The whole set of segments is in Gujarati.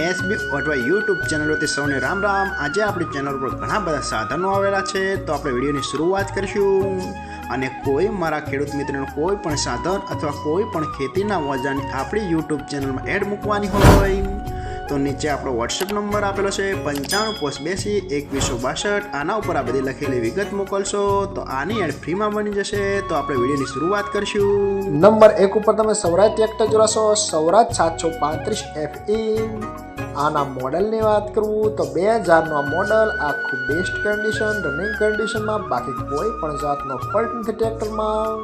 એસબી અઠવા યુટ્યુબ ચેનલોથી સૌને રામ રામ। આજે આપણી ચેનલ પર ઘણા બધા સાધનો આવેલા છે, તો આપણે વિડીયોની શરૂઆત કરીશું। અને કોઈ મારા ખેડૂત મિત્રોનું કોઈ પણ સાધન અથવા કોઈ પણ ખેતીના ઓજારની આપણી યુટ્યુબ ચેનલમાં એડ મૂકવાની હોય તો નીચે આપણો વોટ્સએપ નંબર આપેલો છે 95822162। આના ઉપર આ બધી લખેલી વિગત મોકલશો તો આની એડ ફ્રીમાં બની જશે। તો આપણે વિડીયોની શરૂઆત કરીશું। નંબર 1 ઉપર તમે સૌરાજ ટ્રેક્ટર જોશો, સૌરાજ 735 FE। આના મોડલની વાત કરું તો 2000નું આ મોડલ આખું બેસ્ટ કન્ડિશન, રનિંગ કન્ડિશનમાં, બાકી કોઈ પણ જાતનો ફોલ્ટ નથી ટ્રેક્ટરમાં।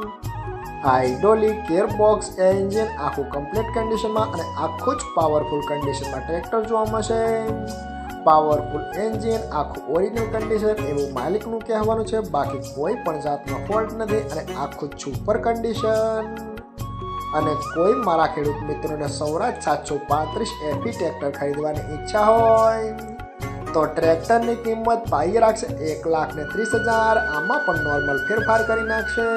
હાઇડ્રોલિક ગિયરબોક્સ એન્જિન આખું કમ્પ્લીટ કન્ડિશનમાં અને આખું જ પાવરફુલ કન્ડિશનમાં ટ્રેક્ટર જોવા મળશે। પાવરફુલ એન્જિન આખું ઓરિજિનલ કન્ડિશન એવું માલિકનું કહેવાનું છે, બાકી કોઈ પણ જાતનો ફોલ્ટ નથી અને આખું સુપર કન્ડિશન। અને કોઈ મારા ખેડૂત મિત્રોને સૌરાજ 735 FE ટ્રેક્ટર ખરીદવાની ઈચ્છા હોય તો ટ્રેક્ટરની કિંમત પાઈ રાખશે 1,30,000। આમાં પણ નોર્મલ ફેરફાર કરી નાખશે।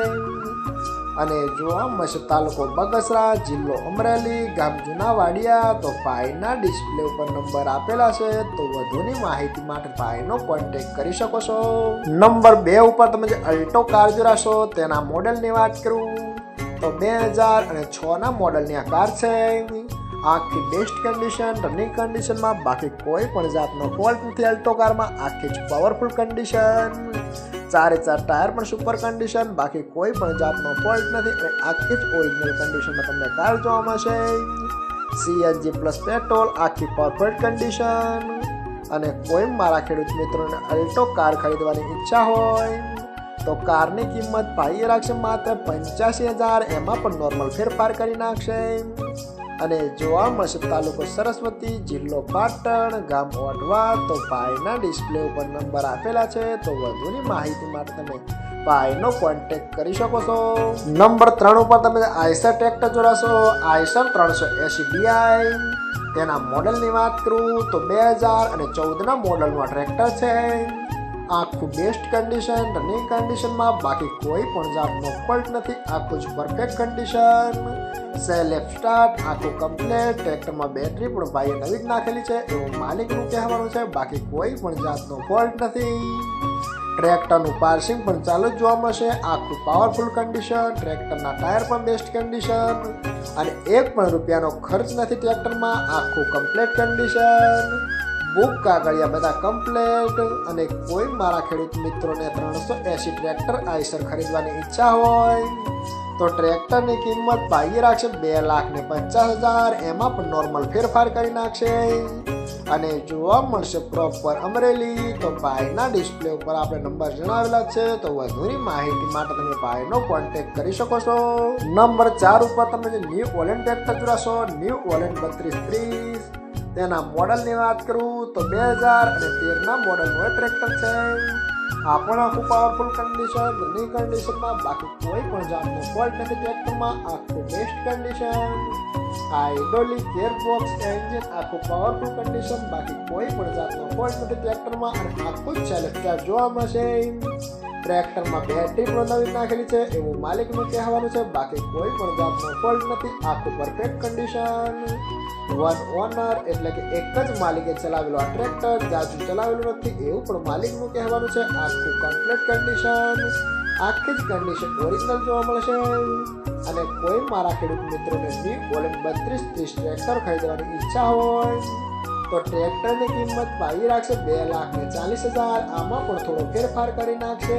અને જોવા મળશે તાલુકો બગસરા, જિલ્લો અમરેલી, ગામ જૂના વાડિયા। તો ભાઈના ડિસ્પ્લે ઉપર નંબર આપેલા છે, તો વધુની માહિતી માટે ભાઈનો કોન્ટેક્ટ કરી શકો છો। નંબર 2 ઉપર તમે જે અલ્ટો કાર જોશો તેના મોડલની વાત કરું તો 2006ના મોડલની આ કાર છે। આખી બેસ્ટ કન્ડિશન, રનિંગ કન્ડિશનમાં, બાકી કોઈ પણ જાતનો ફોલ્ટ નથી અલ્ટો કારમાં। આખી જ પાવરફુલ કન્ડિશન, 4 ટાયર પણ સુપર કન્ડિશન, બાકી કોઈ પણ જાતનો ફોલ્ટ નથી અને આખી જ ઓરિજિનલ કન્ડિશનમાં તમને કાર જોવા મળશે। CNG પ્લસ પેટ્રોલ, આખી પરફેક્ટ કન્ડિશન। અને કોઈ મારા ખેડૂત મિત્રોને અલ્ટો કાર ખરીદવાની ઈચ્છા હોય તો કારની કિંમત પાઈ રાખશે માત્ર 85,000। એમાં પણ નોર્મલ ફેરફાર કરી નાખશે। અને જોવા મળશે તાલુકો સરસ્વતી, જિલ્લો પાટણ, ગામ ઓઢવા। તો ભાઈના ડિસ્પ્લે ઉપર નંબર આપેલા છે, તો વધુની માહિતી માટે તમે ભાઈનો કોન્ટેક્ટ કરી શકો છો। નંબર 3 ઉપર તમે આઈસર ટ્રેક્ટર જોશો, આઈસર 380 DI। તેના મોડલની વાત કરું તો 2014ના મોડલનું આ ટ્રેક્ટર છે। આખું બેસ્ટ કન્ડિશન, રનિંગ કન્ડિશનમાં, બાકી કોઈ પણ જાતનો ફોલ્ટ નથી। આખું જ પરફેક્ટ કન્ડિશન, સેલ્ફ સ્ટાર્ટ આખું કમ્પ્લીટ। ટ્રેક્ટરમાં બેટરી પણ ભાઈએ નવી જ નાખેલી છે એવું માલિકનું કહેવાનું છે, બાકી કોઈ પણ જાતનો ફોલ્ટ નથી। ટ્રેક્ટરનું પાર્સિંગ પણ ચાલુ જ જોવા મળશે। આખું પાવરફુલ કન્ડિશન, ટ્રેક્ટરના ટાયર પણ બેસ્ટ કન્ડિશન અને એક પણ રૂપિયાનો ખર્ચ નથી ટ્રેક્ટરમાં। આખું કમ્પ્લીટ કન્ડિશન, બુક કાગળિયા બધા કમ્પ્લેટ। અને કોઈ મારા ખેડૂત મિત્રોને 380 ટ્રેક્ટર આઈસર ખરીદવાની ઈચ્છા હોય તો ટ્રેક્ટરની કિંમત પાઈ રાખશે 2,50,000। એમાં પણ નોર્મલ ફેરફાર કરી નાખશે। અને જોવા મળશે પ્રોપર અમરેલી। તો ભાઈના ડિસ્પ્લે ઉપર આપણે નંબર જણાવેલા છે, તો વધુની માહિતી માટે તમે ભાઈનો કોન્ટેક્ટ કરી શકો છો। નંબર 4 ઉપર તમે જે ન્યૂ ઓલેન્ડ ટ્રેક્ટર જોશો, ન્યૂ ઓલેન્ડ 3230। તેના મોડલની વાત કરું તો 2013ના મોડલનું ટ્રેક્ટર છે। આ પણ આખું પાવરફુલ કન્ડિશન, રનિંગ કન્ડિશનમાં, બાકી કોઈ પણ જાતનો ફોલ્ટ નથી ટ્રેક્ટરમાં। આખું best condition, hydraulic gearbox engine આખું પાવરફુલ કન્ડિશન, બાકી કોઈ પણ જાતનો ફોલ્ટ નથી ટ્રેક્ટરમાં અને આખું જ સેલ્ફ સ્ટાર્ટ જોવા મળશે। ટ્રેક્ટરમાં બેટરી પણ નવી નાખેલી છે એવું માલિકનું કહેવાનું છે, બાકી કોઈ પણ જાતનો ફોલ્ટ નથી। આખું પરફેક્ટ કન્ડિશન, વન ઓનર એટલે કે એક જ માલિકે ચલાવેલો આ ટ્રેક્ટર, જાજુ ચલાવેલું નથી એવું પણ માલિકનું કહેવાનું છે। આખું કમ્પ્લીટ કન્ડિશન, આખી જ કન્ડિશન ઓરિજિનલ જોવા મળશે। અને કોઈ મારા ખેડૂત મિત્રોને ન્યૂ ઓલેન્ડ 3230 ટ્રેક્ટર ખરીદવાની ઈચ્છા હોય તો ટ્રેક્ટરની કિંમત પાઈ રાખશે 2,40,000। આમાં પણ થોડો ફેરફાર કરી નાખશે।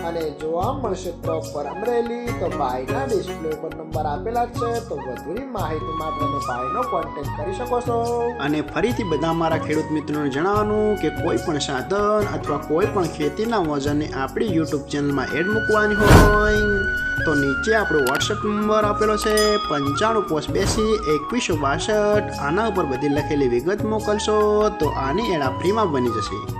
અને જોવા મળશે પ્રોપર અમરેલી। તો ભાઈના ડિસ્પ્લે ઉપર નંબર આપેલા છે, તો વધુની માહિતી માટે તમે ભાઈનો કોન્ટેક્ટ કરી શકો છો। અને ફરીથી બધા મારા ખેડૂત મિત્રોને જણાવવાનું કે કોઈ પણ સાધન અથવા કોઈ પણ ખેતીના ઓજારની આપણી યુટ્યુબ ચેનલમાં એડ મૂકવાની હોય તો નીચે આપણો વોટ્સએપ નંબર આપેલો છે 95822162। આના ઉપર બધી લખેલી વિગત મોકલશો તો આની એડ ફ્રીમાં બની જશે।